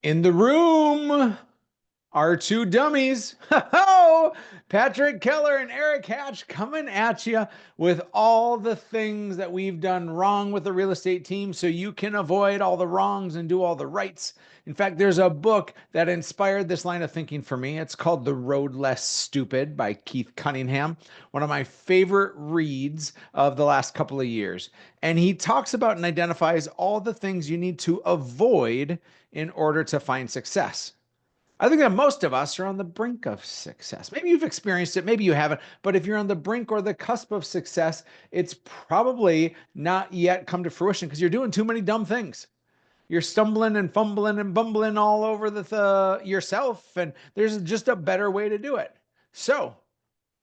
In the room are two dummies. Ho! Patrick Keller and Eric Hatch coming at you with all the things that we've done wrong with the real estate team so you can avoid all the wrongs and do all the rights. In fact, there's a book that inspired this line of thinking for me. It's called The Road Less Stupid by Keith Cunningham, one of my favorite reads of the last couple of years. And he talks about and identifies all the things you need to avoid in order to find success. I think that most of us are on the brink of success. Maybe you've experienced it, maybe you haven't, but if you're on the brink or the cusp of success, it's probably not yet come to fruition because you're doing too many dumb things. You're stumbling and fumbling and bumbling all over the yourself, and there's just a better way to do it. So,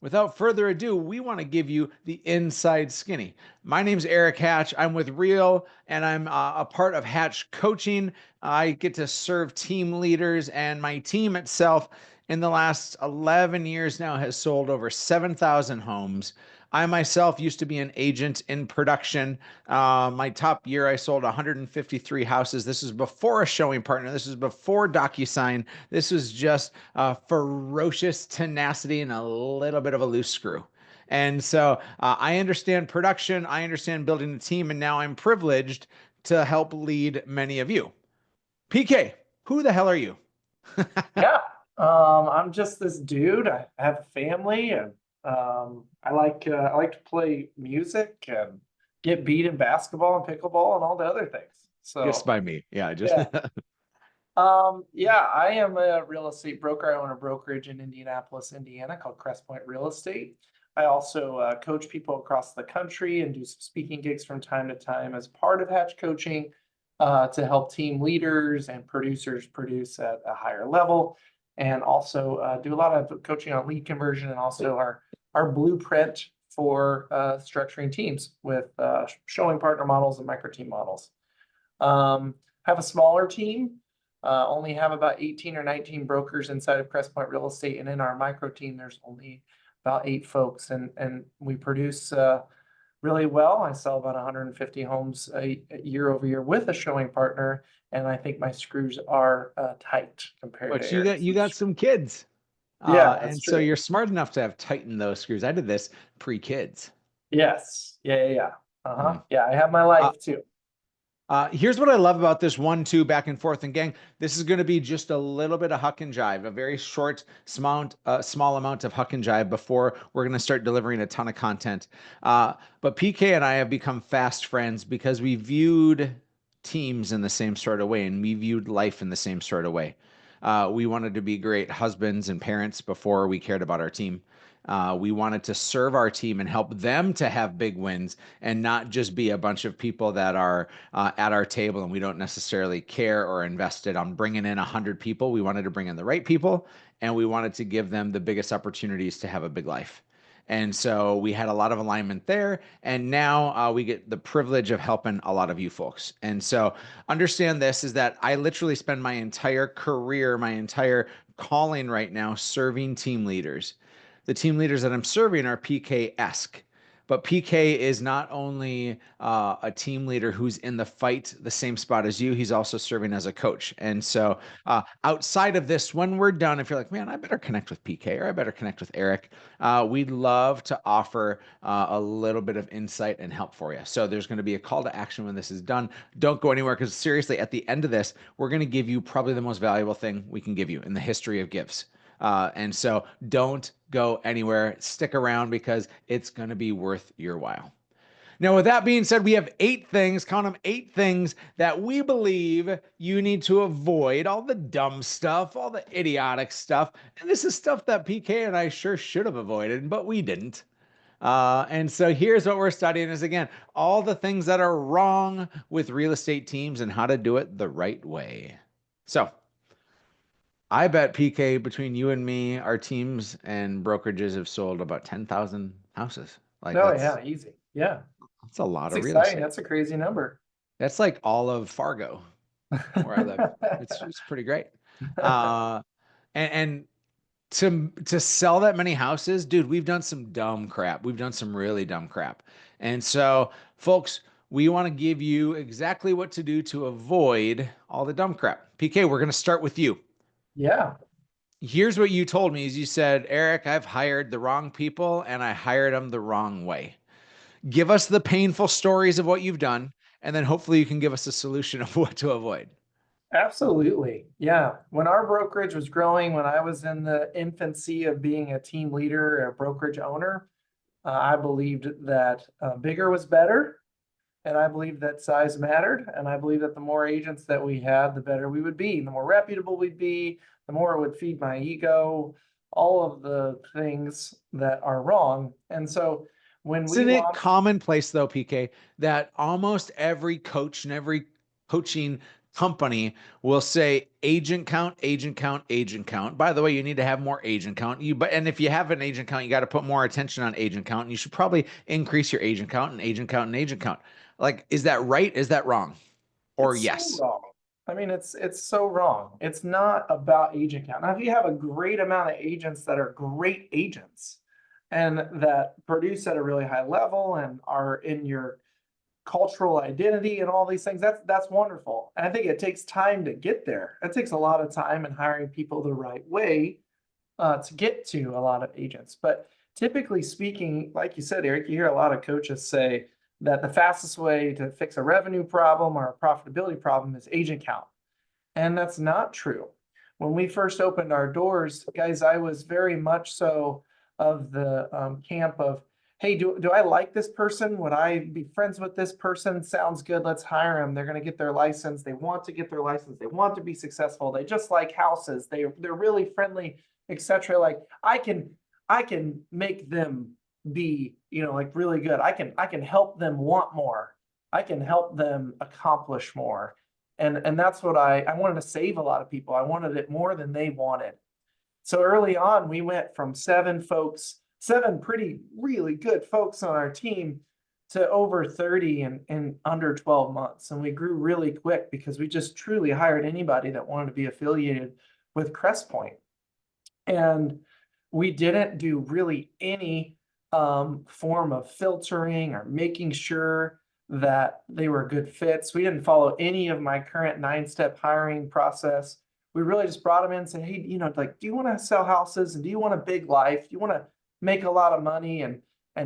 without further ado, we want to give you the inside skinny. My name's Eric Hatch. I'm with Real, and I'm a part of Hatch Coaching. I get to serve team leaders, and my team itself in the last 11 years now has sold over 7,000 homes. I myself used to be an agent in production. My top year, I sold 153 houses. This is before a showing partner. This is before DocuSign. This was just ferocious tenacity and a little bit of a loose screw. And so I understand production. I understand building a team. And now I'm privileged to help lead many of you. PK, who the hell are you? Yeah. I'm just this dude. I have a family and I like to play music and get beat in basketball and pickleball and all the other things. Just So by me. Yeah, just yeah. Yeah, I am a real estate broker. I own a brokerage in Indianapolis, Indiana called Crestpoint Real Estate. I also coach people across the country and do some speaking gigs from time to time as part of Hatch Coaching to help team leaders and producers produce at a higher level. And also do a lot of coaching on lead conversion and also our blueprint for structuring teams with showing partner models and micro team models. Have a smaller team. Only have about 18 or 19 brokers inside of Crestpoint Real Estate. And in our micro team, there's only about 8 folks. And we produce really well. I sell about 150 homes a year over year with a showing partner. And I think my screws are tight compared but to you got Eric's. you got some kids. Yeah, that's And so true. you're smart enough to have tightened those screws. I did this pre-kids. Yes. Yeah. Hmm. Yeah, I have my Uh, life too. Here's what I love about this 1-2 back and forth. And gang, this is going to be just a little bit of huck and jive, a very short, small amount of huck and jive before we're going to start delivering a ton of content. But PK and I have become fast friends because we viewed teams in the same sort of way and we viewed life in the same sort of way. We wanted to be great husbands and parents before we cared about our team. We wanted to serve our team and help them to have big wins and not just be a bunch of people that are at our table and we don't necessarily care or invested on bringing in 100 people. We wanted to bring in the right people and we wanted to give them the biggest opportunities to have a big life. And so we had a lot of alignment there. And now we get the privilege of helping a lot of you folks. And so understand this is that I literally spend my entire career, my entire calling right now serving team leaders. The team leaders that I'm serving are PK-esque. But PK is not only a team leader who's in the fight the same spot as you, he's also serving as a coach. And so, outside of this, when we're done, if you're like, man, I better connect with PK or I better connect with Eric, we'd love to offer a little bit of insight and help for you. So, there's going to be a call to action when this is done. Don't go anywhere because, seriously, at the end of this, we're going to give you probably the most valuable thing we can give you in the history of gives. And so don't go anywhere. Stick around because it's going to be worth your while. Now, with that being said, we have 8 things, count them 8 things that we believe you need to avoid all the dumb stuff, all the idiotic stuff. And this is stuff that PK and I sure should have avoided, but we didn't. And so here's what we're studying is again, all the things that are wrong with real estate teams and how to do it the right way. So I bet PK between you and me, our teams and brokerages have sold about 10,000 houses. Like No, yeah, easy. Yeah, that's a lot it's of real exciting. estate. That's a crazy number. That's like all of Fargo where I live. It's pretty great. Uh, and to sell that many houses, dude, we've done some dumb crap. We've done some really dumb crap. And so, folks, we want to give you exactly what to do to avoid all the dumb crap. PK, we're going to start with you. Yeah, Here's what you told me is you said, Eric, I've hired the wrong people and I hired them the wrong way. Give us the painful stories of what you've done, and then hopefully you can give us a solution of what to avoid. absolutely. Yeah. When our brokerage was growing, when I was in the infancy of being a team leader, a brokerage owner, I believed that bigger was better. And I believe that size mattered. And I believe that the more agents that we had, the better we would be. The more reputable we'd be, the more it would feed my ego, all of the things that are wrong. And so when we Isn't it launched, commonplace though, PK, that almost every coach and every coaching company will say agent count, agent count, agent count. By the way, you need to have more agent count. And if you have an agent count, you got to put more attention on agent count. And you should probably increase your agent count and agent count and agent count. Like, is that right? Is that wrong? Or it's so yes? wrong. I mean, it's so wrong. It's not about agent count. Now, if you have a great amount of agents that are great agents and that produce at a really high level and are in your cultural identity and all these things, that's wonderful. And I think it takes time to get there. It takes a lot of time in hiring people the right way to get to a lot of agents. But typically speaking, like you said, Eric, you hear a lot of coaches say that the fastest way to fix a revenue problem or a profitability problem is agent count. And that's not true. When we first opened our doors, guys, I was very much so of the camp of, hey, do I like this person? Would I be friends with this person? Sounds good. Let's hire them. They're going to get their license. They want to get their license. They want to be successful. They just like houses. They're really friendly, etc. Like I can make them be, like really good. I can help them want more. I can help them accomplish more. And that's what I wanted to save a lot of people. I wanted it more than they wanted. So early on, we went from 7 folks, 7 pretty really good folks on our team to over 30 in under 12 months. And we grew really quick because we just truly hired anybody that wanted to be affiliated with Crest Point. And we didn't do really any form of filtering or making sure that they were good fits. We didn't follow any of my current 9-step hiring process. We really just brought them in and said, hey, like, do you want to sell houses and do you want a big life? Do you want to make a lot of money and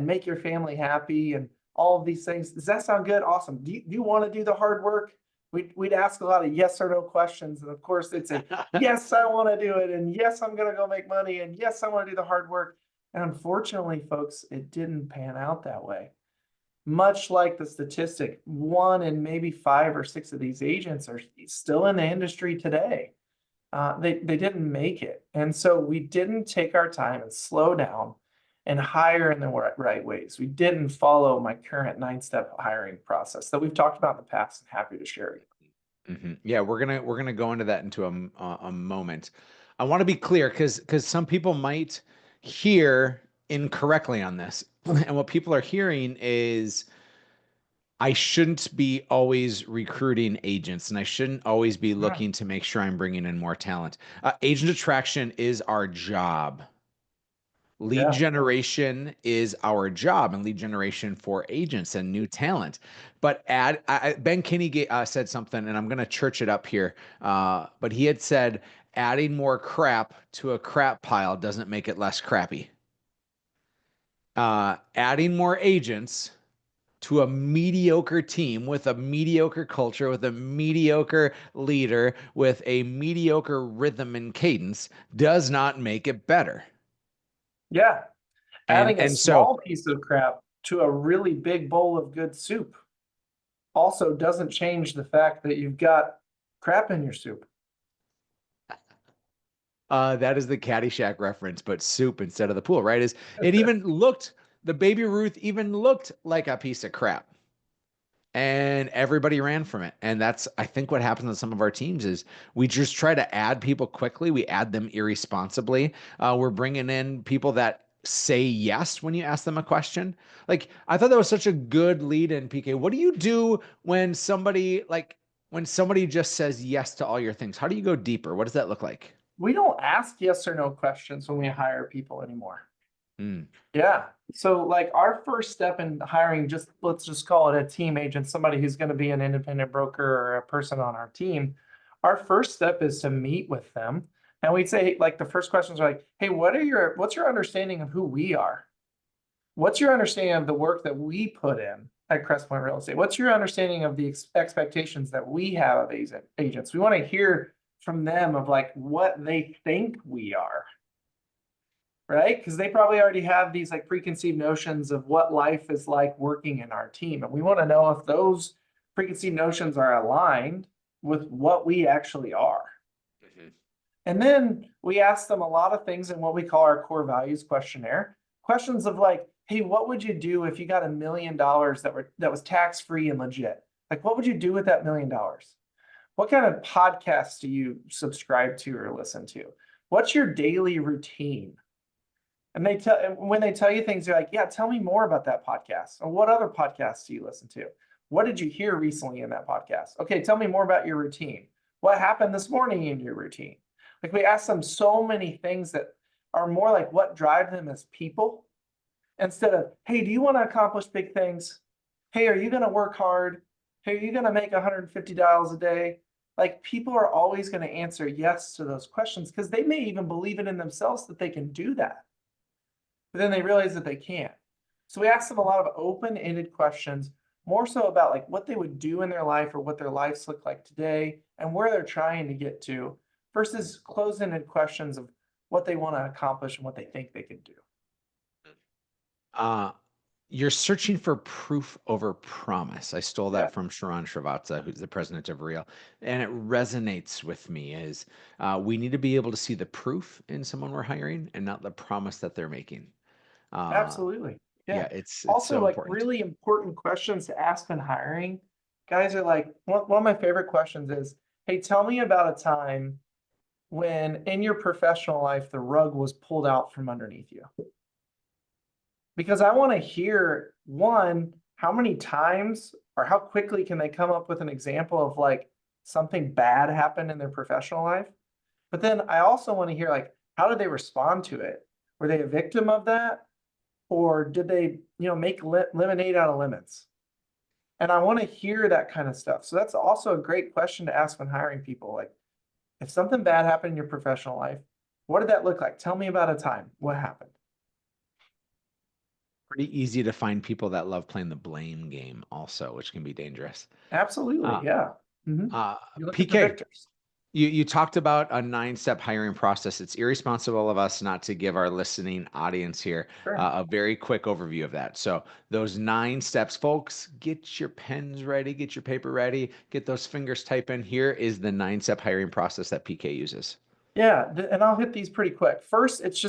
make your family happy and all of these things? Does that sound good? Awesome. Do you want to do the hard work? We'd ask a lot of yes or no questions. And of course, they'd say, yes, I want to do it. And yes, I'm going to go make money. And yes, I want to do the hard work. And unfortunately, folks, it didn't pan out that way. Much like the statistic, 1 in maybe 5 or 6 of these agents are still in the industry today. They didn't make it. And so we didn't take our time and slow down and hire in the right ways. We didn't follow my current 9-step hiring process that we've talked about in the past and happy to share. Yeah, we're gonna go into that into a moment. I want to be clear because some people might hear incorrectly on this, and what people are hearing is I shouldn't be always recruiting agents, and I shouldn't always be Mm, looking to make sure I'm bringing in more talent. Agent attraction is our job. Lead yeah. generation is our job, and lead generation for agents and new talent. But Ben Kinney said something, and I'm going to church it up here. But he had said, adding more crap to a crap pile doesn't make it less crappy. Adding more agents to a mediocre team with a mediocre culture, with a mediocre leader, with a mediocre rhythm and cadence does not make it better. Yeah. And Adding a and so small piece of crap to a really big bowl of good soup also doesn't change the fact that you've got crap in your soup. that is the Caddyshack reference, but soup instead of the pool, right? Is it even looked the baby Ruth even looked like a piece of crap. And everybody ran from it. And that's, I think, what happens on some of our teams is we just try to add people quickly. We add them irresponsibly. We're bringing in people that say yes when you ask them a question. Like, I thought that was such a good lead in, PK. What do you do when somebody just says yes to all your things? How do you go deeper? What does that look like? We don't ask yes or no questions when we hire people anymore. Mm. Yeah. So like our first step in hiring, just let's just call it a team agent, somebody who's going to be an independent broker or a person on our team. Our first step is to meet with them. And we'd say like the first questions are like, hey, what's your understanding of who we are? What's your understanding of the work that we put in at Crestpoint Real Estate? What's your understanding of the expectations that we have of agents? We want to hear from them of like what they think we are, right? Because they probably already have these like preconceived notions of what life is like working in our team. And we want to know if those preconceived notions are aligned with what we actually are. Mhm. And then we ask them a lot of things in what we call our core values questionnaire. Questions of like, hey, what would you do if you got $1 million that was tax-free and legit? Like, what would you do with that $1 million? What kind of podcasts do you subscribe to or listen to? What's your daily routine? And when they tell you things, they're like, yeah, tell me more about that podcast. Or what other podcasts do you listen to? What did you hear recently in that podcast? Okay, tell me more about your routine. What happened this morning in your routine? Like we ask them so many things that are more like what drive them as people instead of, hey, do you want to accomplish big things? Hey, are you going to work hard? Hey, are you going to make $150 a day? Like people are always going to answer yes to those questions because they may even believe it in themselves that they can do that, but then they realize that they can't. So we asked them a lot of open-ended questions, more so about like what they would do in their life or what their lives look like today and where they're trying to get to versus closed-ended questions of what they want to accomplish and what they think they can do. Uh, you're searching for proof over promise. I stole Yeah, that from Sharon Srivatsa, who's the president of Real, and it resonates with me. Is we need to be able to see the proof in someone we're hiring and not the promise that they're making. Uh, absolutely. Yeah. yeah, it's Also, so like important. really important questions to ask when hiring. Guys are like, one of my favorite questions is, hey, tell me about a time when in your professional life the rug was pulled out from underneath you. Because I want to hear one, how many times or how quickly can they come up with an example of like something bad happened in their professional life? But then I also want to hear like, how did they respond to it? Were they a victim of that? Or did they, make lemonade out of lemons? And I want to hear that kind of stuff. So that's also a great question to ask when hiring people. Like, if something bad happened in your professional life, what did that look like? Tell me about a time. What happened? Pretty easy to find people that love playing the blame game, also, which can be dangerous. Absolutely. Uh, Yeah. Mhm. uh, You're looking for PK, victors. you talked about a 9-step hiring process. It's irresponsible of us not to give our listening audience here Sure. a very quick overview of that. So those 9 steps, folks, get your pens ready, get your paper ready, get those fingers typing. Here is the 9-step hiring process that PK uses. Yeah, and I'll hit these pretty quick. First, this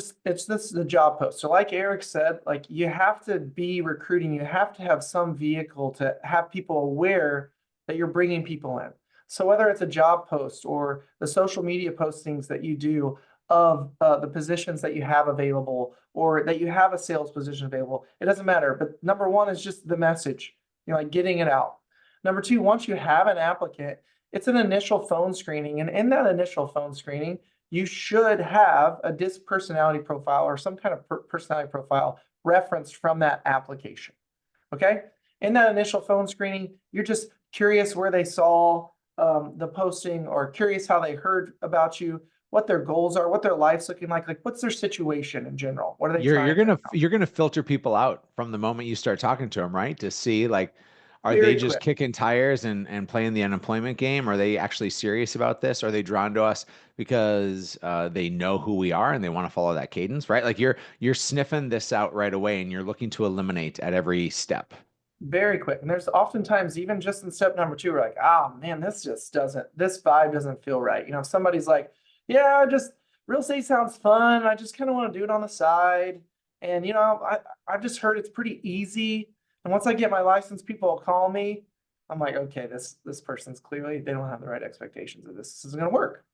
is the job post. So like Eric said, like you have to be recruiting, you have to have some vehicle to have people aware that you're bringing people in. So whether it's a job post or the social media postings that you do of the positions that you have available or that you have a sales position available, it doesn't matter. But number one is just the message, like getting it out. Number two, once you have an applicant, it's an initial phone screening. And in that initial phone screening, you should have a DISC personality profile or some kind of personality profile referenced from that application. Okay. In that initial phone screening, you're just curious where they saw the posting or curious how they heard about you, what their goals are, what their life's looking like what's their situation in general? What are they You're trying you're to gonna accomplish? you're gonna filter people out from the moment you start talking to them, right? To see like, are they Very just quick. kicking tires and playing the unemployment game? Are they actually serious about this? Are they drawn to us because they know who we are and they want to follow that cadence, right? Like you're sniffing this out right away and you're looking to eliminate at every step. Very quick. And there's oftentimes, even just in step number two, we're like, oh man, this vibe doesn't feel right. If somebody's like, yeah, just real estate sounds fun. I just kind of want to do it on the side. And, I've just heard it's pretty easy. And once I get my license, people will call me. I'm like, okay, this person's clearly, they don't have the right expectations of this. This isn't going to work.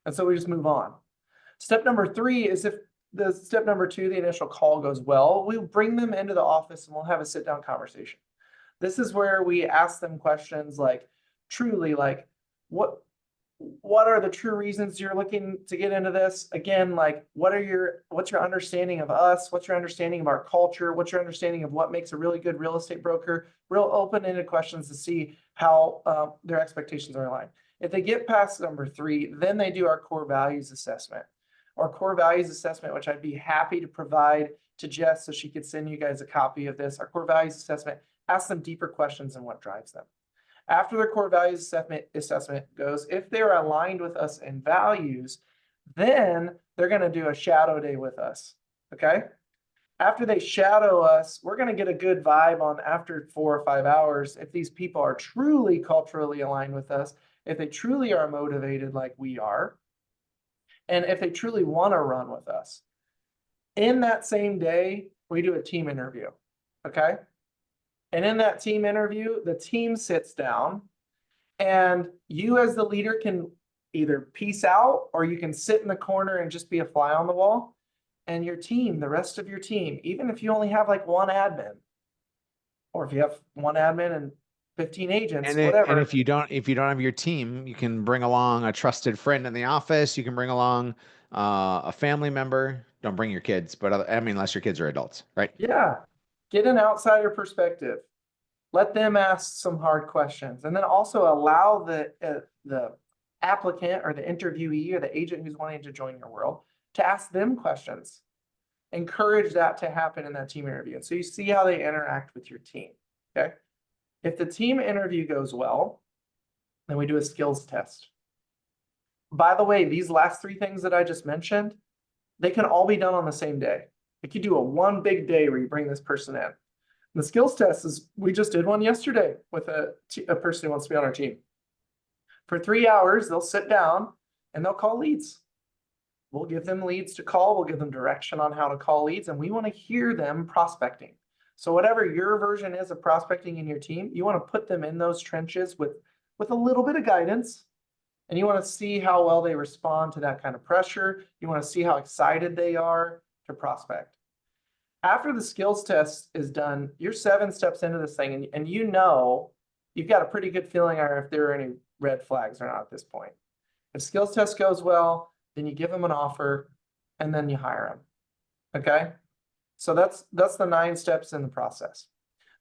And so we just move on. Step number three is if the step number two, the initial call goes well, we'll bring them into the office and we'll have a sit down conversation. This is where we ask them questions like truly like what what are the true reasons you're looking to get into this? Again, like what's your understanding of us? What's your understanding of our culture? What's your understanding of what makes a really good real estate broker? Real open-ended questions to see how their expectations are aligned. If they get past number 3, then they do our core values assessment. Our core values assessment, which I'd be happy to provide to Jess so she could send you guys a copy of this. Our core values assessment asks them deeper questions on what drives them. After their core values assessment goes, if they're aligned with us in values, then they're going to do a shadow day with us. Okay. After they shadow us, we're going to get a good vibe on after 4 or 5 hours if these people are truly culturally aligned with us, if they truly are motivated like we are, and if they truly want to run with us. In that same day, we do a team interview. Okay. And in that team interview, the team sits down and you as the leader can either peace out or you can sit in the corner and just be a fly on the wall. And your team, the rest of your team, even if you only have like one admin, or if you have one admin and 15 agents, And whatever. if you don't have your team, you can bring along a trusted friend in the office. You can bring along a family member. Don't bring your kids, but I mean, unless your kids are adults, right? Yeah. Get an outsider perspective. Let them ask some hard questions, and then also allow the applicant or the interviewee or the agent who's wanting to join your world to ask them questions. Encourage that to happen in that team interview. And so you see how they interact with your team. Okay. If the team interview goes well, then we do a skills test. By the way, these last 3 things that I just mentioned, they can all be done on the same day. Like you do a one big day where you bring this person in. The skills test is, we just did one yesterday with a person who wants to be on our team. For 3 hours, they'll sit down and they'll call leads. We'll give them leads to call. We'll give them direction on how to call leads, and we want to hear them prospecting. So whatever your version is of prospecting in your team, you want to put them in those trenches with a little bit of guidance, and you want to see how well they respond to that kind of pressure. You want to see how excited they are to prospect. After the skills test is done, you're 7 steps into this thing, and you know you've got a pretty good feeling if there are any red flags or not at this point. If skills test goes well, then you give them an offer, and then you hire them. Okay? So that's the 9 steps in the process.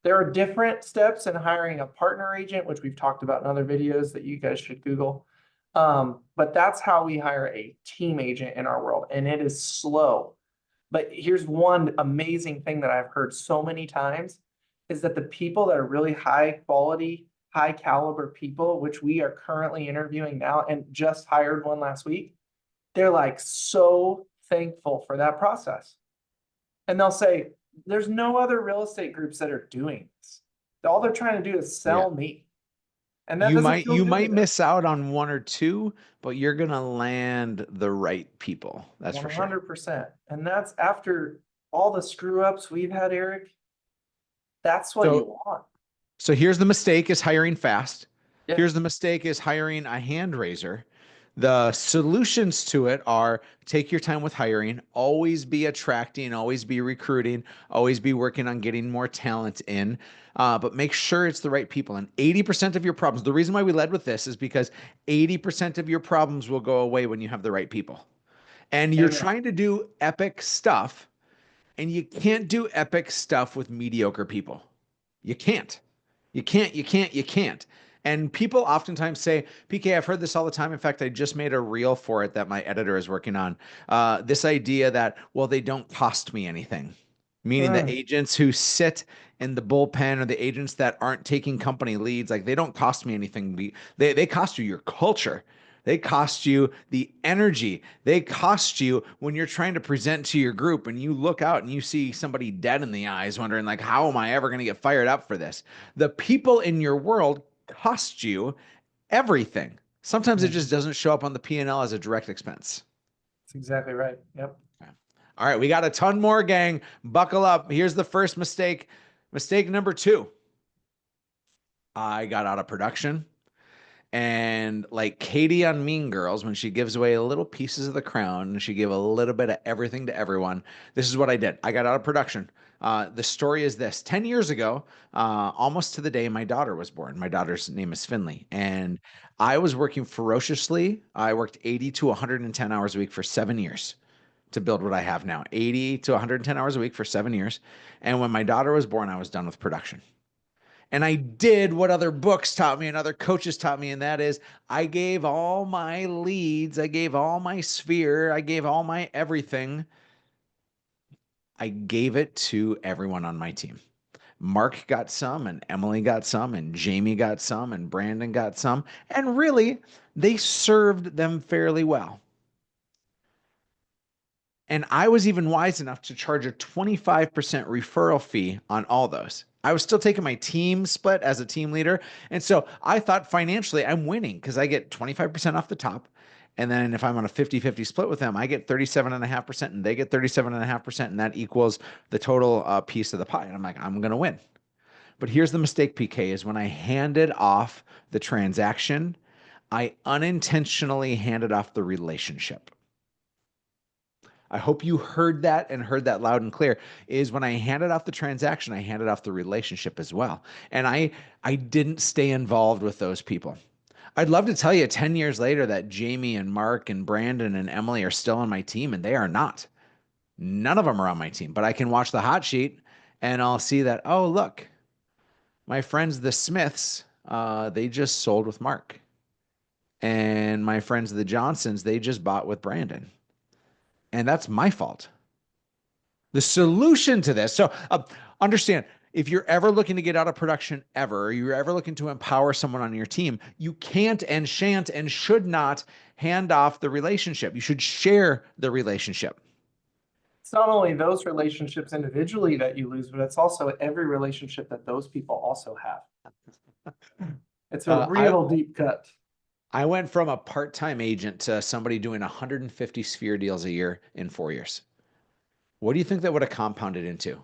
There are different steps in hiring a partner agent, which we've talked about in other videos that you guys should Google. But that's how we hire a team agent in our world, and it is slow. But here's one amazing thing that I've heard so many times is that the people that are really high quality, high caliber people, which we are currently interviewing now and just hired one last week, they're like so thankful for that process. And they'll say, there's no other real estate groups that are doing this. All they're trying to do is Yeah. sell me. And that doesn't feel You good to might them. miss out on 1 or 2, but you're gonna land the right people. That's for sure. 100%. And that's after all the screw ups we've had, Eric. That's what you So want. So here's the mistake is hiring fast. Yeah. Here's the mistake is hiring a hand raiser. The solutions to it are take your time with hiring, always be attracting, always be recruiting, always be working on getting more talent in, but make sure it's the right people. And 80% of your problems, the reason why we led with this is because 80% of your problems will go away when you have the right people. And you're Amen. trying to do epic stuff, and you can't do epic stuff with mediocre people. You can't. You can't. And people oftentimes say, PK, I've heard this all the time. In fact, I just made a reel for it that my editor is working on. This idea that, well, they don't cost me anything, meaning the Mm, agents who sit in the bullpen or the agents that aren't taking company leads, like they don't cost me anything. They cost you your culture. They cost you the energy. They cost you when you're trying to present to your group and you look out and you see somebody dead in the eyes, wondering, like, how am I ever going to get fired up for this? The people in your world cost you everything. Sometimes it mm. just doesn't show up on the P&L as a direct expense. That's exactly right. Yep. All right, we got a ton more, gang. Buckle up. Here's the first mistake. Mistake number 2. I got out of production And like Katie on Mean Girls, when she gives away little pieces of the crown, and she gave a little bit of everything to everyone. This is what I did. I got out of production. The story is this: 10 years ago, almost to the day, my daughter was born. My daughter's name is Finley. And I was working ferociously. I worked 80 to 110 hours a week for 7 years to build what I have now, 80 to 110 hours a week for 7 years. And when my daughter was born, I was done with production. And I did what other books taught me and other coaches taught me, and that is I gave all my leads, I gave all my sphere, I gave all my everything. I gave it to everyone on my team. Mark got some, and Emily got some, and Jamie got some, and Brandon got some. And really, they served them fairly well. And I was even wise enough to charge a 25% referral fee on all those. I was still taking my team split as a team leader. And so I thought financially I'm winning because I get 25% off the top. And then if I'm on a 50-50 split with them, I get 37.5% and they get 37.5%. And that equals the total piece of the pie. And I'm like, I'm going to win. But here's the mistake, PK, is when I handed off the transaction, I unintentionally handed off the relationship. I hope you heard that and heard that loud and clear. Is when I handed off the transaction, I handed off the relationship as well. And I didn't stay involved with those people. I'd love to tell you 10 years later that Jamie and Mark and Brandon and Emily are still on my team, and they are not. None of them are on my team, but I can watch the hot sheet and I'll see that, oh, look, my friends, the Smiths, they just sold with Mark. And my friends, the Johnsons, they just bought with Brandon. And that's my fault. The solution to this. So understand, if you're ever looking to get out of production ever, or you're ever looking to empower someone on your team, you can't and shan't and should not hand off the relationship. You should share the relationship. It's not only those relationships individually that you lose, but it's also every relationship that those people also have. It's a Uh, I real deep cut. I went from a part-time agent to somebody doing 150 sphere deals a year in 4 years. What do you think that would have compounded into?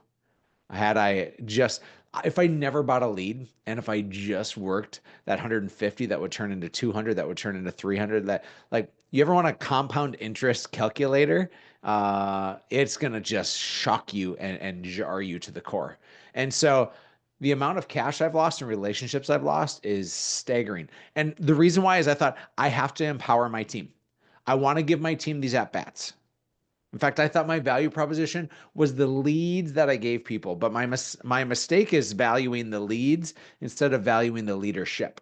Had I just, if I never bought a lead and if I just worked that 150, that would turn into 200, that would turn into 300, that like, you ever want a compound interest calculator? It's going to just shock you and jar you to the core. And so the amount of cash I've lost and relationships I've lost is staggering. And the reason why is I thought I have to empower my team. I want to give my team these at bats. In fact, I thought my value proposition was the leads that I gave people, but my mistake is valuing the leads instead of valuing the leadership.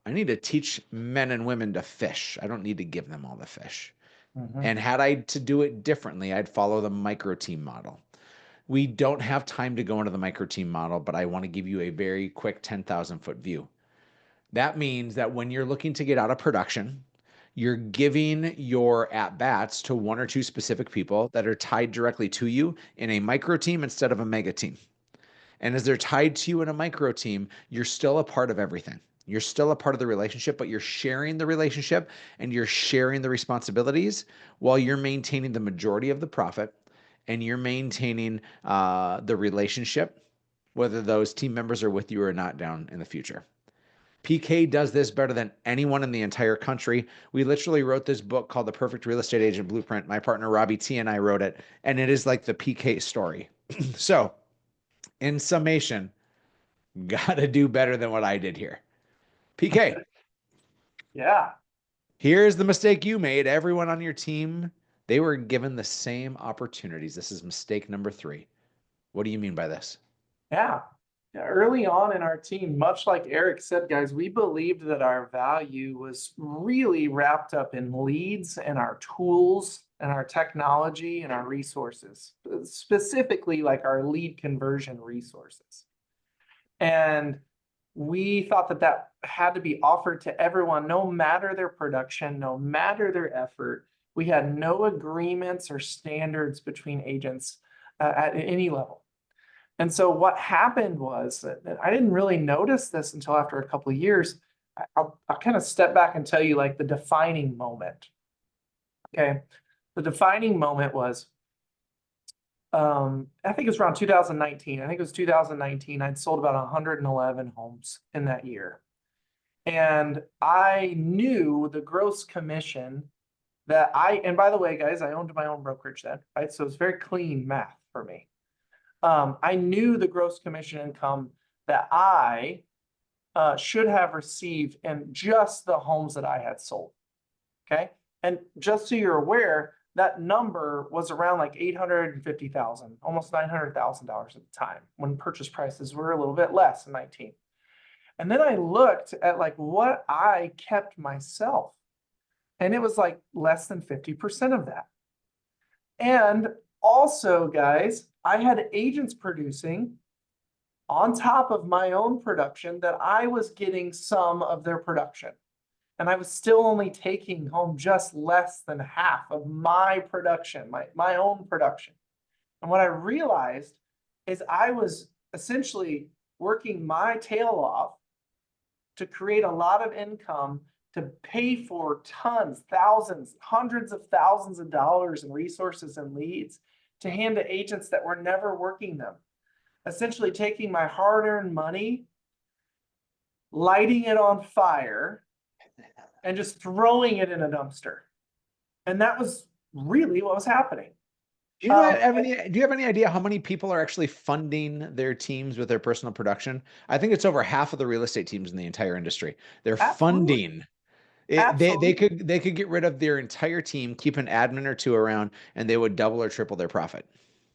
I need to teach men and women to fish. I don't need to give them all the fish. Mhm. And had I to do it differently, I'd follow the micro team model. We don't have time to go into the micro team model, but I want to give you a very quick 10,000 foot view. That means that when you're looking to get out of production, you're giving your at bats to one or two specific people that are tied directly to you in a micro team instead of a mega team. And as they're tied to you in a micro team, you're still a part of everything. You're still a part of the relationship, but you're sharing the relationship and you're sharing the responsibilities while you're maintaining the majority of the profit and you're maintaining the relationship, whether those team members are with you or not down in the future. PK does this better than anyone in the entire country. We literally wrote this book called The Perfect Real Estate Agent Blueprint. My partner Robbie T and I wrote it, and it is like the PK story. So, in summation, gotta do better than what I did here. PK, Yeah. here's the mistake you made. Everyone on your team, they were given the same opportunities. This is mistake number 3. What do you mean by this? Yeah. Yeah, early on in our team, much like Erik said, guys, we believed that our value was really wrapped up in leads and our tools and our technology and our resources, specifically like our lead conversion resources. And we thought that that had to be offered to everyone, no matter their production, no matter their effort. We had no agreements or standards between agents at any level. And so what happened was that I didn't really notice this until after a couple of years. I'll kind of step back and tell you like the defining moment. Okay. The defining moment was, I think it was around 2019. I think it was 2019. I'd sold about 111 homes in that year. And I knew the gross commission and by the way, guys, I owned my own brokerage then, right? So it's very clean math for me. I knew the gross commission income that I should have received in just the homes that I had sold. Okay. And just so you're aware, that number was around like 850,000, almost $900,000 at the time when purchase prices were a little bit less in 19. And then I looked at like what I kept myself, and it was like less than 50% of that. And also, guys, I had agents producing on top of my own production that I was getting some of their production. And I was still only taking home just less than half of my production, my own production. And what I realized is I was essentially working my tail off to create a lot of income to pay for tons, thousands, hundreds of thousands of dollars in resources and leads to hand to agents that were never working them. Essentially taking my hard-earned money, lighting it on fire, and just throwing it in a dumpster. And that was really what was happening. Do you do you have any idea how many people are actually funding their teams with their personal production? I think it's over half of the real estate teams in the entire industry. They're Absolutely. funding. Absolutely. They could get rid of their entire team, keep an admin or two around, and they would double or triple their profit.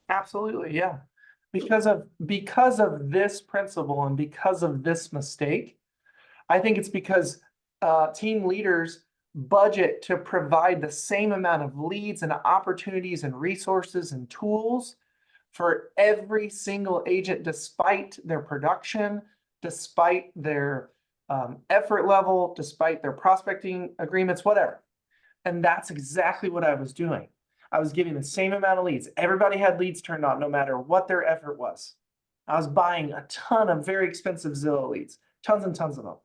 Absolutely. Yeah. Because of this principle and because of this mistake, I think it's because team leaders budget to provide the same amount of leads and opportunities and resources and tools for every single agent, despite their production, despite their effort level, despite their prospecting agreements, whatever. And that's exactly what I was doing. I was giving the same amount of leads. Everybody had leads turned on, no matter what their effort was. I was buying a ton of very expensive Zillow leads, tons and tons of them.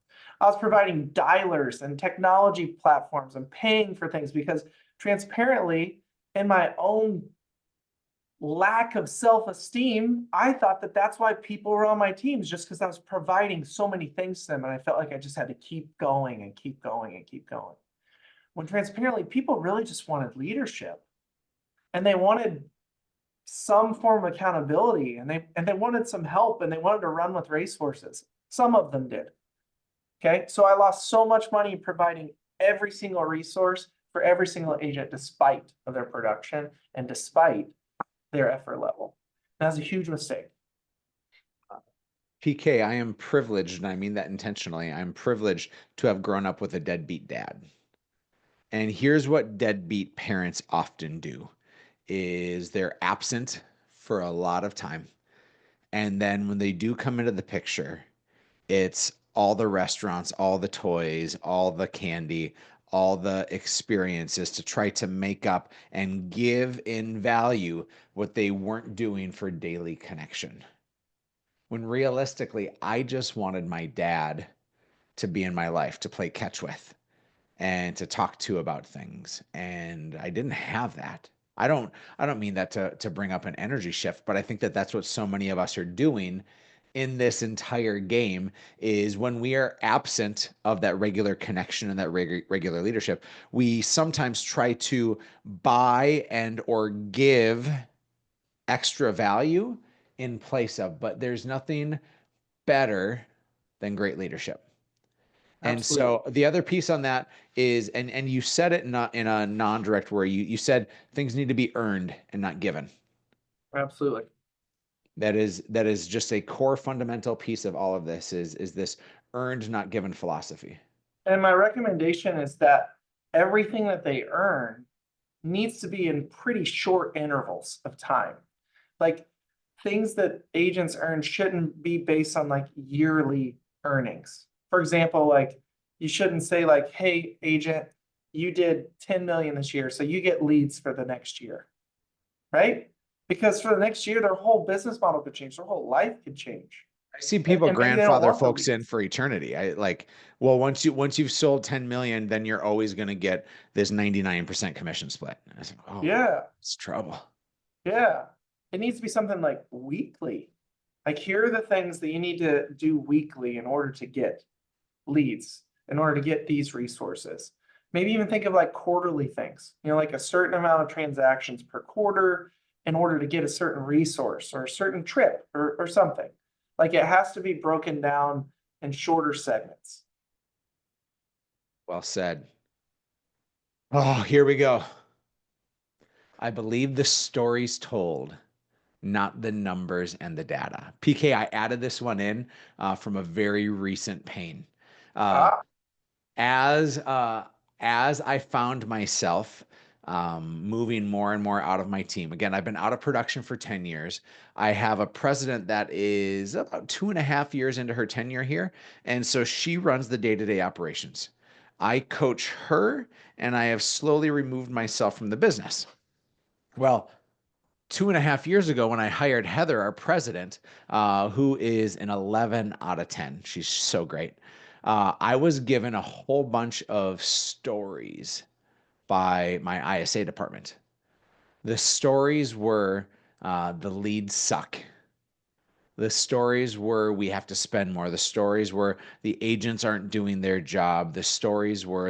I was providing dialers and technology platforms and paying for things because transparently, in my own lack of self-esteem, I thought that that's why people were on my teams, just because I was providing so many things to them. And I felt like I just had to keep going and keep going and keep going. When transparently, people really just wanted leadership, and they wanted some form of accountability, and they wanted some help, and they wanted to run with racehorses. Some of them did. Okay, so I lost so much money providing every single resource for every single agent, despite of their production and despite their effort level. That's a huge mistake. PK, I am privileged, and I mean that intentionally. I'm privileged to have grown up with a deadbeat dad. And here's what deadbeat parents often do is they're absent for a lot of time. And then when they do come into the picture, it's all the restaurants, all the toys, all the candy, all the experiences to try to make up and give in value what they weren't doing for daily connection. When realistically, I just wanted my dad to be in my life, to play catch with and to talk to about things. And I didn't have that. I don't mean that to bring up an energy shift, but I think that that's what so many of us are doing in this entire game is when we are absent of that regular connection and that regular leadership, we sometimes try to buy and or give extra value in place of, but there's nothing better than great leadership. And Absolutely. so the other piece on that is, and you said it not in a non-direct way. You said things need to be earned and not given. Absolutely. That is just a core fundamental piece of all of this is this earned not given philosophy. And my recommendation is that everything that they earn needs to be in pretty short intervals of time. Like things that agents earn shouldn't be based on like yearly earnings. For example, like you shouldn't say like, hey, agent, you did 10 million this year, so you get leads for the next year, right? Because for the next year, their whole business model could change, their whole life could change. I see people And maybe they don't grandfather want the folks in leads. for eternity. I like, well, once you've sold 10 million, then you're always going to get this 99% commission split. And I said, oh, Yeah, it's trouble. yeah. It needs to be something like weekly. Like here are the things that you need to do weekly in order to get leads. in order to get these resources. Maybe even think of like quarterly things, like a certain amount of transactions per quarter in order to get a certain resource or a certain trip or something. Like it has to be broken down in shorter segments. Well said. Oh, here we go. I believe the stories told, not the numbers and the data. PK, I added this one in from a very recent pain. Uh, Ah, as uh, as I found myself moving more and more out of my team. Again, I've been out of production for 10 years. I have a president that is about 2.5 years into her tenure here. And so she runs the day-to-day operations. I coach her, and I have slowly removed myself from the business. Well, 2.5 years ago, when I hired Heather, our president, who is an 11 out of 10, she's so great. I was given a whole bunch of stories by my ISA department. The stories were the leads suck. The stories were we have to spend more. The stories were the agents aren't doing their job. The stories were,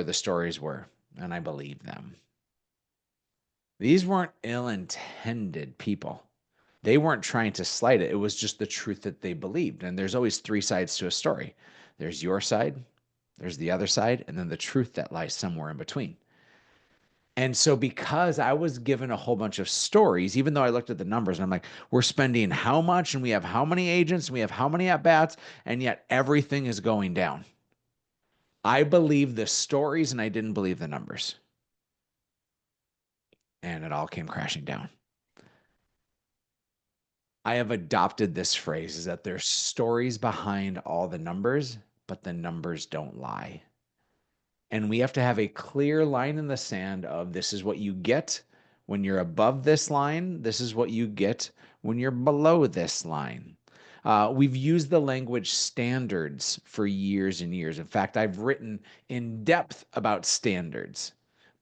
and I believe them. These weren't ill-intended people. They weren't trying to slight it. It was just the truth that they believed. And there's always three sides to a story. There's your side, there's the other side, and then the truth that lies somewhere in between. And so, because I was given a whole bunch of stories, even though I looked at the numbers and I'm like, we're spending how much and we have how many agents and we have how many at bats, and yet everything is going down. I believed the stories and I didn't believe the numbers. And it all came crashing down. I have adopted this phrase is that there's stories behind all the numbers, but the numbers don't lie. And we have to have a clear line in the sand of this is what you get when you're above this line. This is what you get when you're below this line. We've used the language standards for years and years. In fact, I've written in depth about standards,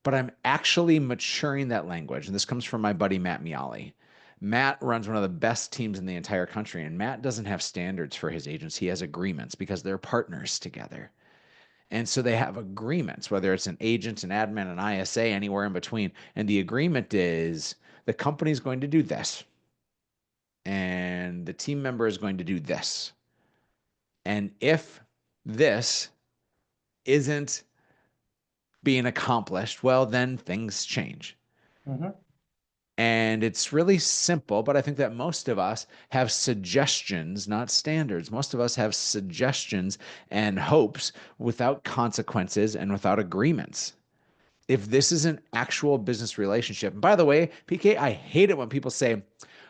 but I'm actually maturing that language. And this comes from my buddy, Matt Miali. Matt runs one of the best teams in the entire country, and Matt doesn't have standards for his agents. He has agreements because they're partners together. And so they have agreements, whether it's an agent, an admin, an ISA, anywhere in between. And the agreement is the company is going to do this, and the team member is going to do this. And if this isn't being accomplished, well, then things change. mhm. And it's really simple, but I think that most of us have suggestions, not standards. Most of us have suggestions and hopes without consequences and without agreements. If this is an actual business relationship, and by the way, PK, I hate it when people say,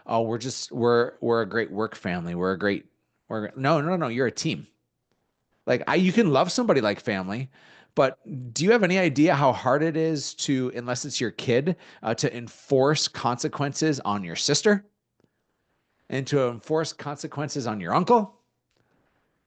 "Oh, we're a great work family. No, you're a team." Like you can love somebody like family, but do you have any idea how hard it is to, unless it's your kid, to enforce consequences on your sister and to enforce consequences on your uncle?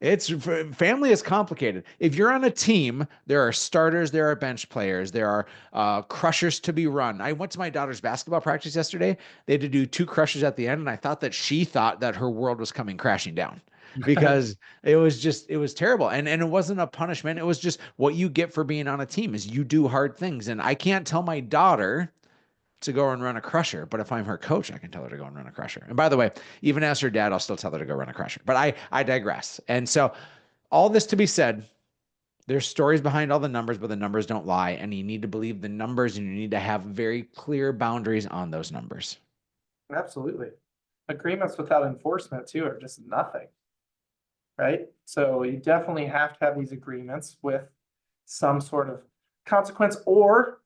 It's family is complicated. If you're on a team, there are starters, there are bench players, there are crushers to be run. I went to my daughter's basketball practice yesterday. They had to do two crushers at the end, and I thought that she thought that her world was coming crashing down because it was terrible. And it wasn't a punishment. It was just what you get for being on a team is you do hard things. And I can't tell my daughter to go and run a crusher. But if I'm her coach, I can tell her to go and run a crusher. And by the way, even as her dad, I'll still tell her to go run a crusher. But I digress. And so all this to be said, there's stories behind all the numbers, but the numbers don't lie. And you need to believe the numbers and you need to have very clear boundaries on those numbers. Absolutely. Agreements without enforcement too are just nothing, right? So you definitely have to have these agreements with some sort of consequence or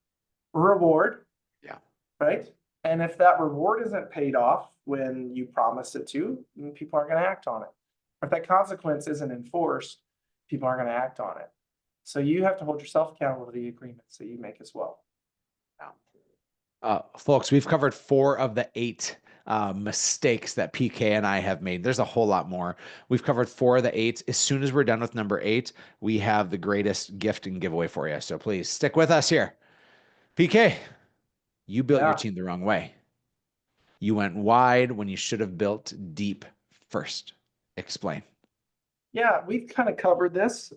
reward, Yeah. right? And if that reward isn't paid off when you promised it to, then people aren't going to act on it. If that consequence isn't enforced, people aren't going to act on it. So you have to hold yourself accountable to the agreements that you make as well. Folks, we've covered 4 of the 8 mistakes that PK and I have made. There's a whole lot more. We've covered 4 of the 8. As soon as we're done with number 8, we have the greatest gift and giveaway for you. So please stick with us here. PK, you built your Yeah. team the wrong way. You went wide when you should have built deep first. Explain. Yeah, we've kind of covered this.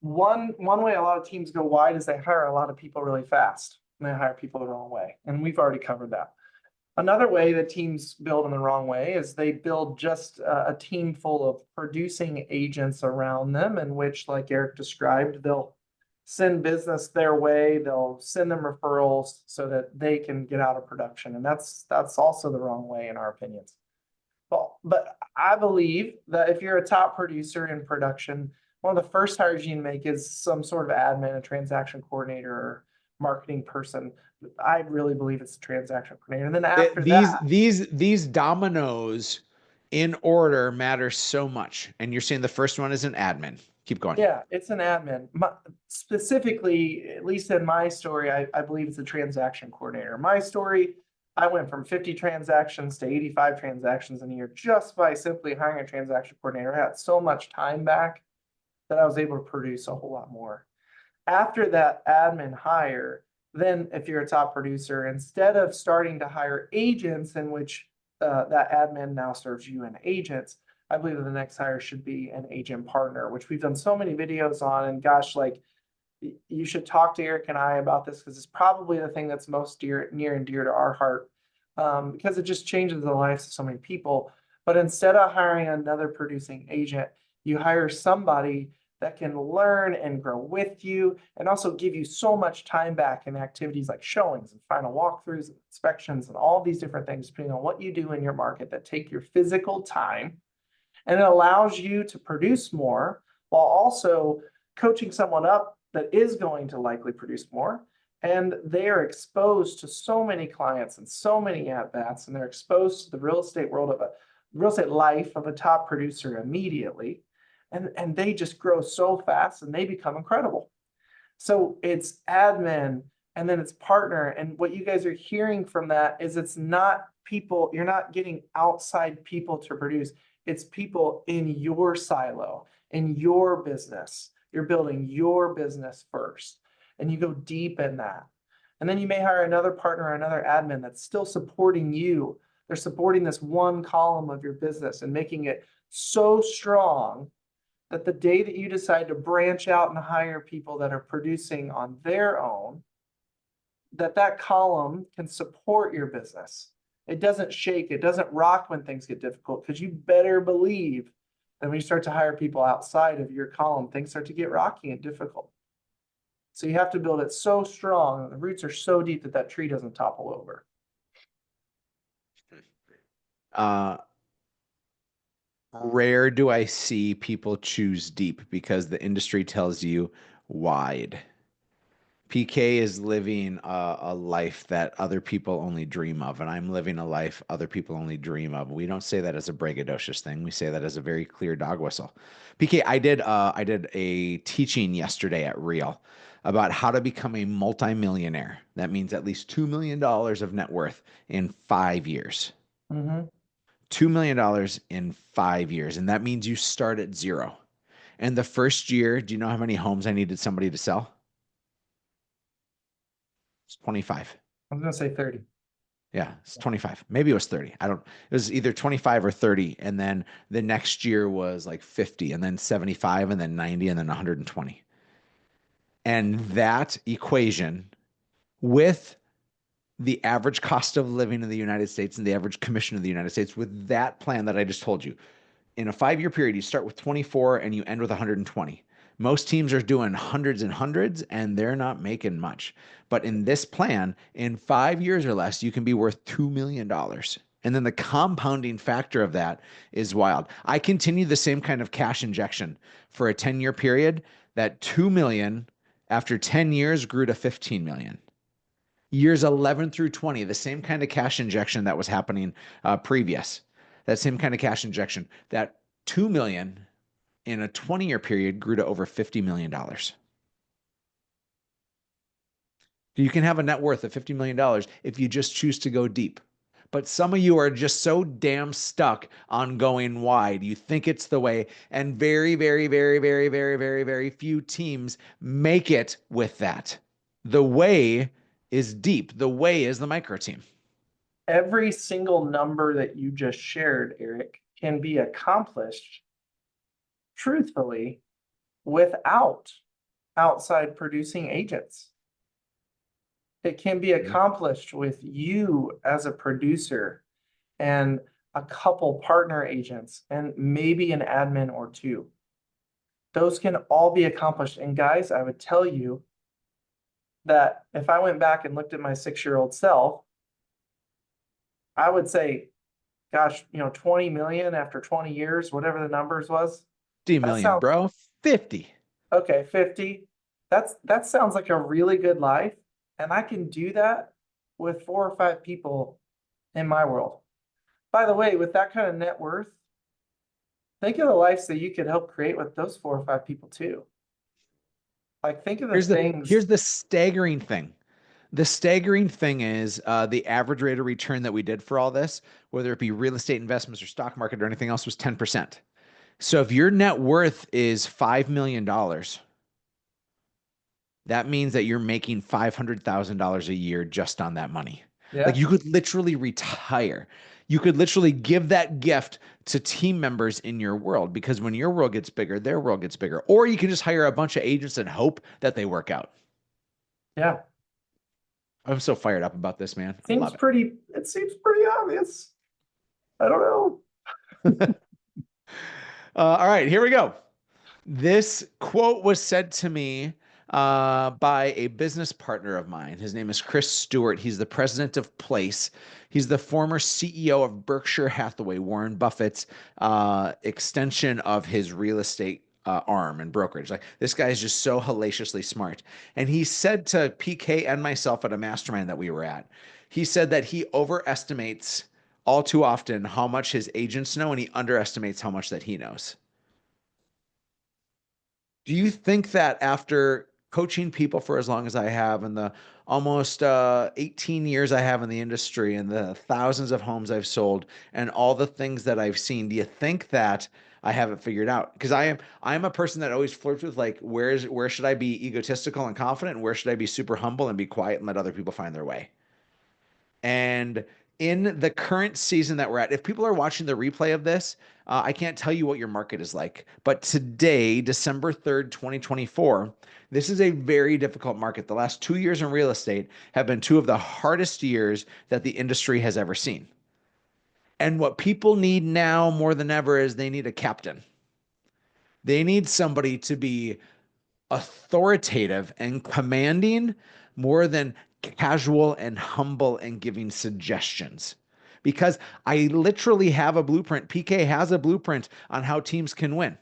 One way a lot of teams go wide is they hire a lot of people really fast and they hire people the wrong way. And we've already covered that. Another way that teams build in the wrong way is they build just a team full of producing agents around them, in which, like Eric described, they'll send business their way, they'll send them referrals so that they can get out of production. And that's also the wrong way in our opinions. But I believe that if you're a top producer in production, one of the first hires you make is some sort of admin, a transaction coordinator, or marketing person. I really believe it's a transaction coordinator. And then after that, These dominoes in order matter so much. And you're saying the first one is an admin. Keep going. yeah, it's an admin. Specifically, at least in my story, I believe it's a transaction coordinator. My story, I went from 50 transactions to 85 transactions in a year just by simply hiring a transaction coordinator. I had so much time back that I was able to produce a whole lot more. After that admin hire, then if you're a top producer, instead of starting to hire agents in which that admin now serves you and agents, I believe that the next hire should be an agent partner, which we've done so many videos on. And gosh, like you should talk to Eric and I about this because it's probably the thing that's most near and dear to our heart, because it just changes the lives of so many people. But instead of hiring another producing agent, you hire somebody that can learn and grow with you and also give you so much time back in activities like showings and final walkthroughs and inspections and all these different things, depending on what you do in your market, that take your physical time. And it allows you to produce more while also coaching someone up that is going to likely produce more. And they are exposed to so many clients and so many at bats, and they're exposed to the real estate world of a real estate life of a top producer immediately. And they just grow so fast and they become incredible. So it's admin and then it's partner. And what you guys are hearing from that is it's not people, you're not getting outside people to produce. It's people in your silo, in your business. You're building your business first and you go deep in that. And then you may hire another partner or another admin that's still supporting you. They're supporting this one column of your business and making it so strong that the day that you decide to branch out and hire people that are producing on their own, that column can support your business. It doesn't shake, it doesn't rock when things get difficult, because you better believe that when you start to hire people outside of your column, things start to get rocky and difficult. So you have to build it so strong, and the roots are so deep that that tree doesn't topple over. Rare do I see people choose deep because the industry tells you wide. PK is living a life that other people only dream of, and I'm living a life other people only dream of. We don't say that as a braggadocious thing. We say that as a very clear dog whistle. PK, I did a teaching yesterday at Real about how to become a multimillionaire. That means at least $2 million of net worth in 5 years. Mm-hmm. $2 million in 5 years. And that means you start at zero. And the first year, do you know how many homes I needed somebody to sell? It's 25. I was gonna say 30. Yeah, it's 25. Maybe it was 30. I don't, it was either 25 or 30. And then the next year was like 50, and then 75, and then 90, and then 120. And that equation with the average cost of living in the United States and the average commission of the United States, with that plan that I just told you, in a 5 year period, you start with 24 and you end with 120. Most teams are doing hundreds and hundreds and they're not making much. But in this plan, in 5 years or less, you can be worth $2 million. And then the compounding factor of that is wild. I continue the same kind of cash injection for a 10-year period. That 2 million after 10 years grew to 15 million. Years 11 through 20, the same kind of cash injection that was happening previous. That same kind of cash injection. That 2 million in a 20-year period grew to over $50 million. You can have a net worth of $50 million if you just choose to go deep. But some of you are just so damn stuck on going wide. You think it's the way, and very, very, very, very, very, very, very few teams make it with that. The way is deep. The way is the micro team. Every single number that you just shared, Eric, can be accomplished truthfully without outside producing agents. It can be accomplished with you as a producer and a couple partner agents and maybe an admin or two. Those can all be accomplished. And guys, I would tell you that if I went back and looked at my 6-year-old self, I would say, gosh, 20 million after 20 years, whatever the numbers was. 50 That million, sounds bro. 50. okay, 50. That sounds like a really good life. And I can do that with 4 or 5 people in my world. By the way, with that kind of net worth, think of the lives that you could help create with those 4 or 5 people too. Like think of the Here's things. the staggering thing. The staggering thing is the average rate of return that we did for all this, whether it be real estate investments or stock market or anything else, was 10%. So if your net worth is $5 million, that means that you're making $500,000 a year just on that money. Like Yeah, you could literally retire. You could literally give that gift to team members in your world because when your world gets bigger, their world gets bigger. Or you can just hire a bunch of agents and hope that they work out. yeah. I'm so fired up about this, man. I love It seems pretty obvious. I don't know. it. All right, here we go. This quote was said to me by a business partner of mine. His name is Chris Stewart. He's the president of Place. He's the former CEO of Berkshire Hathaway, Warren Buffett's extension of his real estate arm and brokerage. Like this guy is just so hellaciously smart. And he said to PK and myself at a mastermind that we were at, he said that he overestimates all too often how much his agents know and he underestimates how much that he knows. Do you think that after coaching people for as long as I have and the almost 18 years I have in the industry and the thousands of homes I've sold and all the things that I've seen, do you think that I have it figured out? Because I'm a person that always flirts with like where should I be egotistical and confident and where should I be super humble and be quiet and let other people find their way? And in the current season that we're at, if people are watching the replay of this, I can't tell you what your market is like. But today, December 3rd, 2024, this is a very difficult market. The last 2 years in real estate have been two of the hardest years that the industry has ever seen. And what people need now more than ever is they need a captain. They need somebody to be authoritative and commanding more than casual and humble and giving suggestions. Because I literally have a blueprint. PK has a blueprint on how teams can win.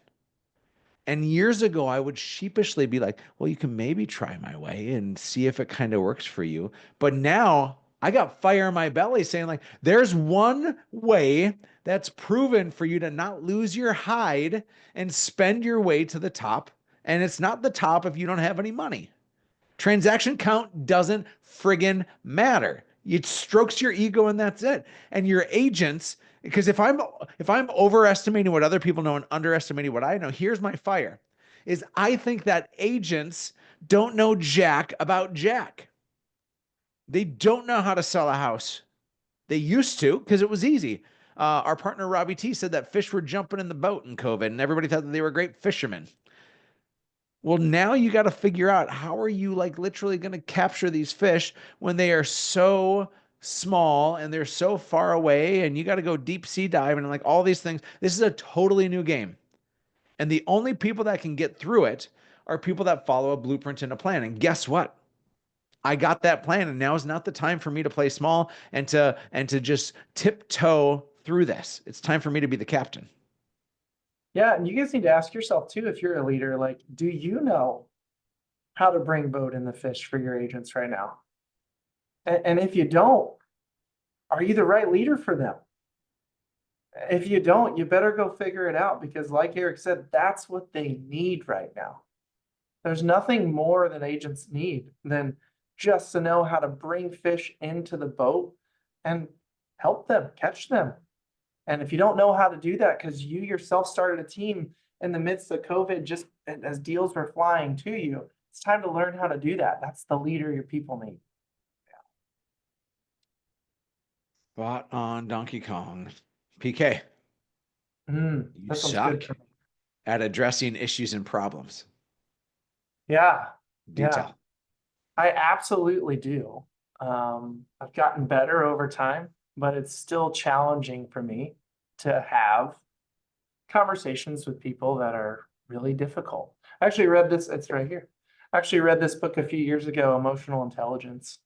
And years ago, I would sheepishly be like, well, you can maybe try my way and see if it kind of works for you. But now I got fire in my belly saying, like, there's one way that's proven for you to not lose your hide and spend your way to the top. And it's not the top if you don't have any money. Transaction count doesn't friggin' matter. It strokes your ego and that's it. And your agents, because if I'm overestimating what other people know and underestimating what I know, here's my fire. Is I think that agents don't know jack about jack. They don't know how to sell a house. They used to because it was easy. Our partner Robbie T said that fish were jumping in the boat in COVID, and everybody thought that they were great fishermen. Well, now you got to figure out how are you like literally going to capture these fish when they are so small and they're so far away and you got to go deep sea diving and like all these things. This is a totally new game. And the only people that can get through it are people that follow a blueprint and a plan. And guess what? I got that plan and now is not the time for me to play small and to just tiptoe through this. It's time for me to be the captain. Yeah, and you guys need to ask yourself too, if you're a leader, like, do you know how to bring boat in the fish for your agents right now? And if you don't, are you the right leader for them? If you don't, you better go figure it out because, like Erik said, that's what they need right now. There's nothing more that agents need than just to know how to bring fish into the boat and help them catch them. And if you don't know how to do that because you yourself started a team in the midst of COVID, just as deals were flying to you, it's time to learn how to do that. That's the leader your people need. Spot on Donkey Kong. PK, you This one's good suck for me. at addressing issues and problems. Yeah. Do Yeah. tell. I absolutely do. I've gotten better over time, but it's still challenging for me to have conversations with people that are really difficult. I actually read this, it's right here. I actually read this book a few years ago, Emotional Intelligence.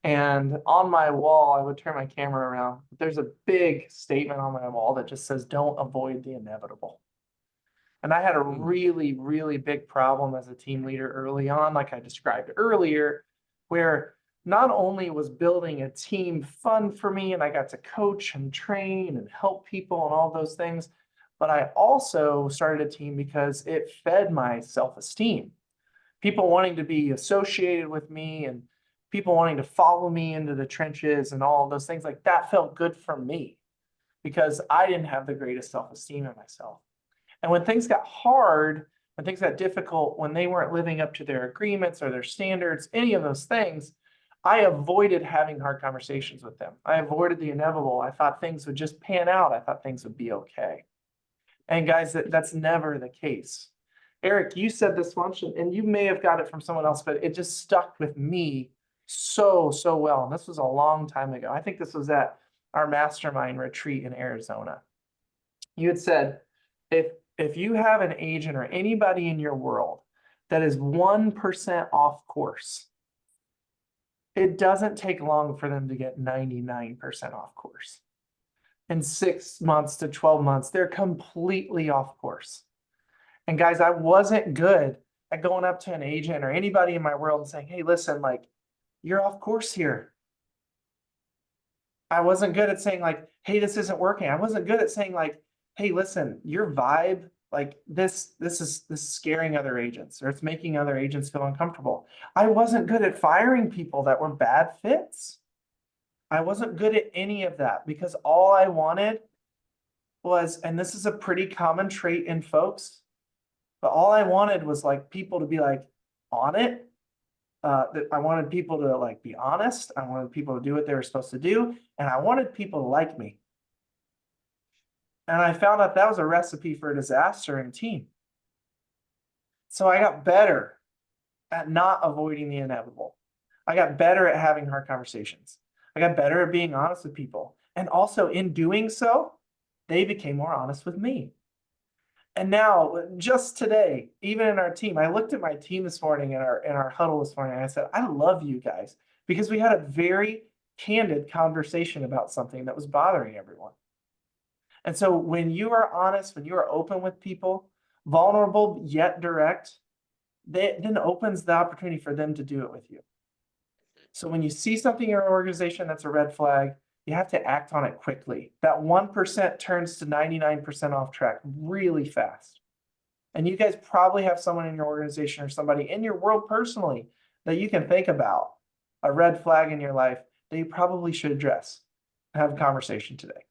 And on my wall, I would turn my camera around. There's a big statement on my wall that just says, don't avoid the inevitable. And I had a Mm. really, really big problem as a team leader early on, like I described earlier, where not only was building a team fun for me and I got to coach and train and help people and all those things, but I also started a team because it fed my self-esteem. People wanting to be associated with me and people wanting to follow me into the trenches and all of those things like that felt good for me because I didn't have the greatest self-esteem in myself. And when things got hard, when things got difficult, when they weren't living up to their agreements or their standards, any of those things, I avoided having hard conversations with them. I avoided the inevitable. I thought things would just pan out. I thought things would be okay. And guys, that's never the case. Eric, you said this once, and you may have got it from someone else, but it just stuck with me so, so well. And this was a long time ago. I think this was at our mastermind retreat in Arizona. You had said, if if you have an agent or anybody in your world that is 1% off course, it doesn't take long for them to get 99% off course. In 6 months to 12 months, they're completely off course. And guys, I wasn't good at going up to an agent or anybody in my world and saying, hey, listen, like, you're off course here. I wasn't good at saying like, hey, this isn't working. I wasn't good at saying like, hey, listen, your vibe, like this is scaring other agents or it's making other agents feel uncomfortable. I wasn't good at firing people that were bad fits. I wasn't good at any of that because all I wanted was, and this is a pretty common trait in folks, but all I wanted was like people to be like on it. That I wanted people to like be honest. I wanted people to do what they were supposed to do, and I wanted people to like me. And I found out that was a recipe for disaster in a team. So I got better at not avoiding the inevitable. I got better at having hard conversations. I got better at being honest with people. And also in doing so, they became more honest with me. And now, just today, even in our team, I looked at my team this morning in our huddle this morning, and I said, I love you guys because we had a very candid conversation about something that was bothering everyone. And so when you are honest, when you are open with people, vulnerable yet direct, that then opens the opportunity for them to do it with you. So when you see something in your organization that's a red flag, you have to act on it quickly. That 1% turns to 99% off track really fast. And you guys probably have someone in your organization or somebody in your world personally that you can think about, a red flag in your life that you probably should address. Have a conversation today.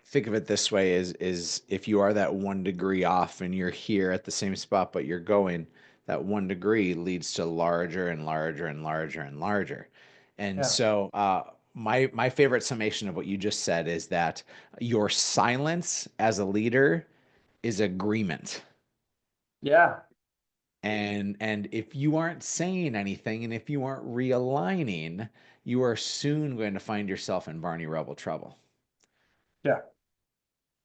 Think of it this way is if you are that 1 degree off and you're here at the same spot, but you're going, that 1 degree leads to larger and larger and larger and larger. And Yeah. so my favorite summation of what you just said is that your silence as a leader is agreement. Yeah. And if you aren't saying anything and if you aren't realigning, you are soon going to find yourself in Barney Rubble trouble. Yeah.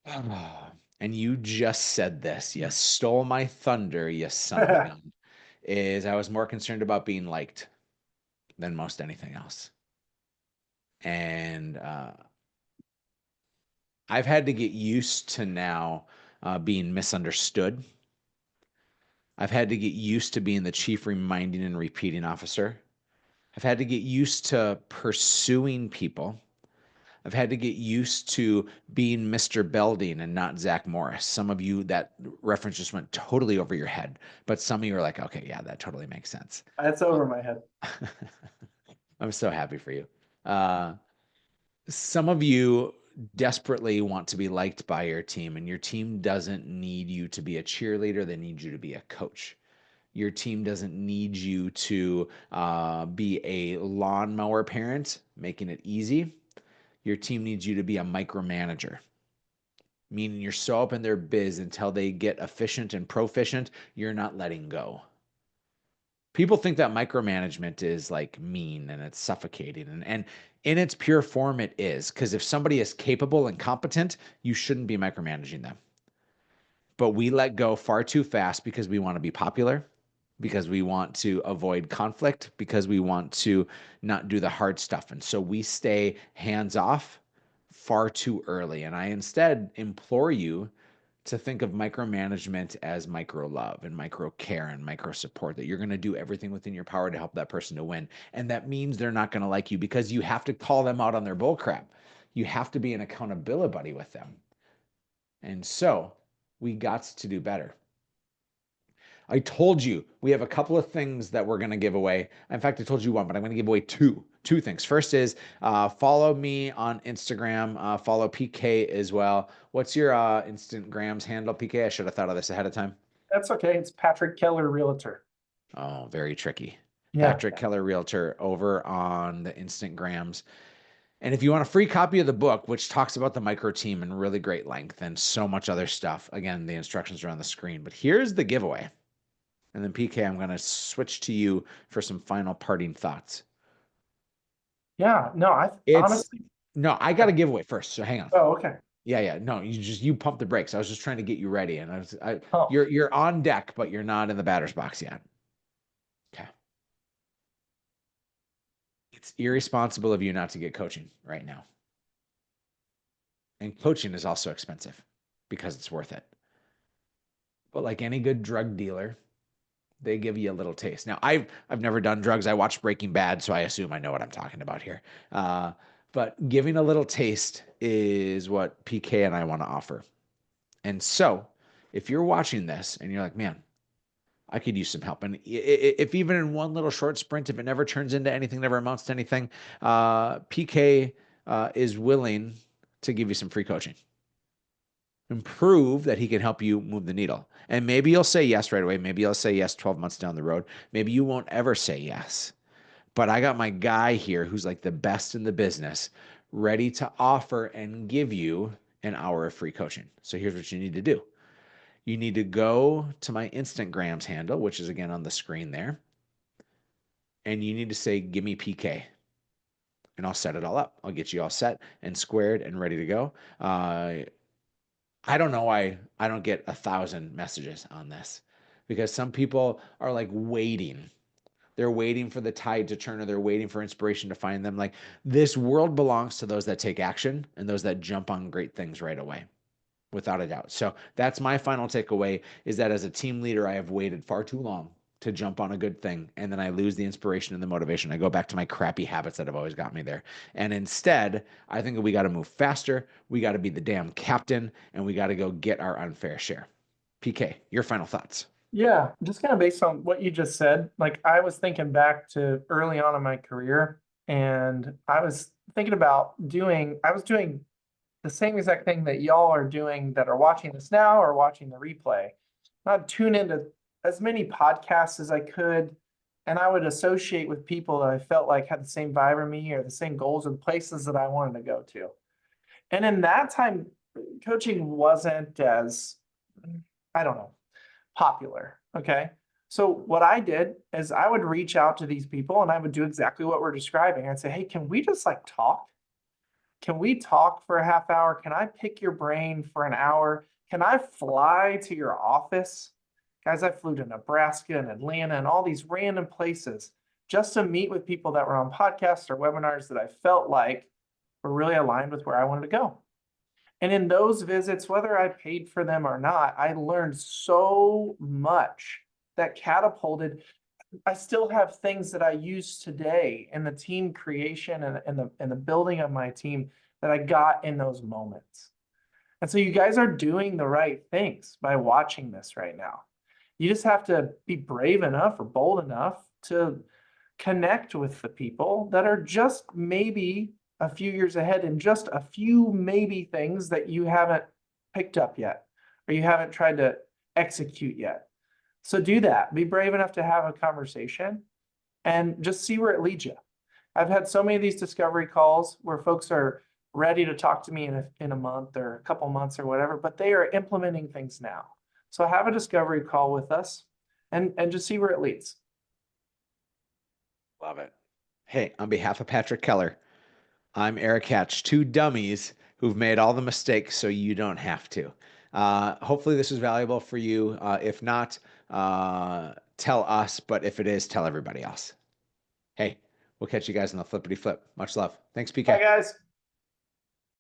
And you just said this. You stole my thunder, you son of a gun. Is I was more concerned about being liked than most anything else. And I've had to get used to now being misunderstood. I've had to get used to being the chief reminding and repeating officer. I've had to get used to pursuing people. I've had to get used to being Mr. Belding and not Zach Morris. Some of you, that reference just went totally over your head, but some of you are like, okay, yeah, that totally makes sense. That's over my head. I'm so happy for you. Uh, some of you desperately want to be liked by your team, and your team doesn't need you to be a cheerleader, they need you to be a coach. Your team doesn't need you to be a lawnmower parent, making it easy. Your team needs you to be a micromanager. meaning you're so up in their biz until they get efficient and proficient, you're not letting go. People think that micromanagement is like mean and it's suffocating. And in its pure form, it is. Because if somebody is capable and competent, you shouldn't be micromanaging them. But we let go far too fast because we want to be popular, because we want to avoid conflict, because we want to not do the hard stuff. And so we stay hands off far too early. And I instead implore you to think of micromanagement as micro love and micro care and micro support, that you're going to do everything within your power to help that person to win. And that means they're not going to like you because you have to call them out on their bull crap. You have to be an accountability buddy with them. And so we got to do better. I told you we have a couple of things that we're going to give away. In fact, I told you one, but I'm going to give away two things. First is follow me on Instagram, follow PK as well. What's your Instagram's handle, PK? I should have thought of this ahead of time. That's okay. It's Patrick Keller, Realtor. Oh, very tricky. Yeah. Patrick Keller Realtor over on the Instagrams. And if you want a free copy of the book, which talks about the micro team in really great length and so much other stuff, again, the instructions are on the screen. But here's the giveaway. And then PK, I'm going to switch to you for some final parting thoughts. Yeah. No, I It's honestly. no, I got a giveaway first. So hang on. Oh, okay. Yeah. No, you pump the brakes. I was just trying to get you ready. And Oh, you're on deck, but you're not in the batter's box yet. Okay. It's irresponsible of you not to get coaching right now. And coaching is also expensive because it's worth it. But like any good drug dealer, they give you a little taste. Now, I've never done drugs. I watched Breaking Bad, so I assume I know what I'm talking about here. But giving a little taste is what PK and I want to offer. And so, if you're watching this and you're like, man, I could use some help, and if even in one little short sprint, if it never turns into anything, never amounts to anything, PK is willing to give you some free coaching and prove that he can help you move the needle. And maybe you'll say yes right away. Maybe you'll say yes 12 months down the road. Maybe you won't ever say yes. But I got my guy here who's like the best in the business, ready to offer and give you an hour of free coaching. So here's what you need to do. You need to go to my Instagrams handle, which is again on the screen there. And you need to say, give me PK. And I'll set it all up. I'll get you all set and squared and ready to go. I don't know why I don't get 1,000 messages on this, because some people are like waiting. They're waiting for the tide to turn, or they're waiting for inspiration to find them. Like, this world belongs to those that take action and those that jump on great things right away, without a doubt. So that's my final takeaway, is that as a team leader, I have waited far too long to jump on a good thing. And then I lose the inspiration and the motivation. I go back to my crappy habits that have always got me there. And instead, I think we got to move faster. We got to be the damn captain, and we got to go get our unfair share. PK, your final thoughts. yeah. Just kind of based on what you just said, like I was thinking back to early on in my career, and I was thinking about I was doing the same exact thing that y'all are doing that are watching this now or watching the replay. I'd tune into as many podcasts as I could, and I would associate with people that I felt like had the same vibe as me or the same goals or the places that I wanted to go to. And in that time, coaching wasn't as, I don't know, popular. Okay. So what I did is I would reach out to these people and I would do exactly what we're describing. I'd say, hey, can we just like talk? Can we talk for a half hour? Can I pick your brain for an hour? Can I fly to your office? Guys, I flew to Nebraska and Atlanta and all these random places just to meet with people that were on podcasts or webinars that I felt like were really aligned with where I wanted to go. And in those visits, whether I paid for them or not, I learned so much that catapulted. I still have things that I use today in the team creation and the building of my team that I got in those moments. And so you guys are doing the right things by watching this right now. You just have to be brave enough or bold enough to connect with the people that are just maybe a few years ahead in just a few maybe things that you haven't picked up yet, or you haven't tried to execute yet. So do that. Be brave enough to have a conversation and just see where it leads you. I've had so many of these discovery calls where folks are ready to talk to me in a month or a couple months or whatever, but they are implementing things now. So have a discovery call with us and just see where it leads. Love it. Hey, on behalf of Patrick Keller, I'm Eric Hatch, two dummies who've made all the mistakes so you don't have to. Hopefully, this was valuable for you. If not, tell us, but if it is, tell everybody else. Hey, we'll catch you guys on the flippity flip. Much love. Thanks, Bye, PK. guys.